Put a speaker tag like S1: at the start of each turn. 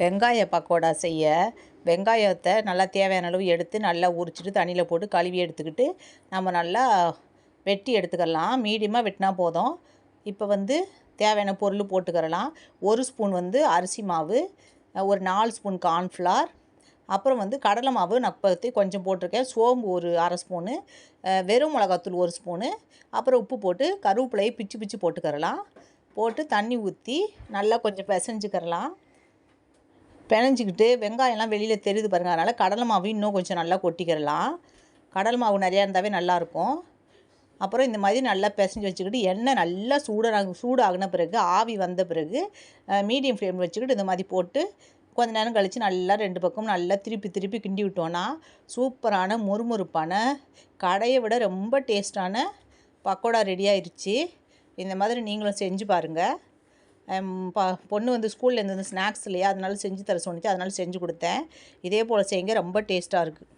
S1: வெங்காய பக்கோடா செய்ய வெங்காயத்தை நல்லா தேவையான அளவு எடுத்து நல்லா உரிச்சிட்டு தண்ணியில் போட்டு கழுவி எடுத்துக்கிட்டு நம்ம நல்லா வெட்டி எடுத்துக்கலாம். மீடியமாக வெட்டினா போதும். இப்போ தேவையான பொருள் போட்டுக்கிறலாம். 1 ஸ்பூன் அரிசி மாவு, ஒரு 4 ஸ்பூன் கார்ன்ஃப்ளார், அப்புறம் கடலை மாவு நப்பத்தி கொஞ்சம் போட்டிருக்கேன். சோம்பு ஒரு அரை ஸ்பூனு, வெறும் மிளகாத்தூள் 1 ஸ்பூனு, அப்புறம் உப்பு போட்டு கருவேப்பிலையை பிச்சு பிச்சு போட்டுக்கிறலாம். போட்டு தண்ணி ஊற்றி நல்லா கொஞ்சம் பிசைஞ்சிக்கிறலாம். பிணைஞ்சிக்கிட்டு வெங்காயம்லாம் வெளியில் தெரியுது பாருங்கள், அதனால் கடலை மாவு இன்னும் கொஞ்சம் நல்லா கொட்டிக்கிறலாம். கடலை மாவு நிறையா இருந்தாவே நல்லாயிருக்கும். அப்புறம் இந்த மாதிரி நல்லா பிசைஞ்சு வச்சுக்கிட்டு எண்ணெய் நல்லா சூடாகின பிறகு ஆவி வந்த பிறகு மீடியம் ஃப்ளேம் வச்சுக்கிட்டு இந்த மாதிரி போட்டு கொஞ்ச நேரம் கழித்து நல்லா 2 பக்கம் நல்லா திருப்பி திருப்பி கிண்டி விட்டோன்னா சூப்பரான மொறுமொறுப்பான கடையை விட ரொம்ப டேஸ்ட்டான பக்கோடா ரெடி ஆயிடுச்சு. இந்த மாதிரி நீங்களும் செஞ்சு பாருங்கள். பொண்ணு ஸ்கூல்லேருந்து ஸ்நாக்ஸ் இல்லையா, அதனால செஞ்சு தர சொன்னிச்சு, அதனால செஞ்சு கொடுத்தேன். இதே போல் செய்யுங்க, ரொம்ப டேஸ்ட்டாக இருக்குது.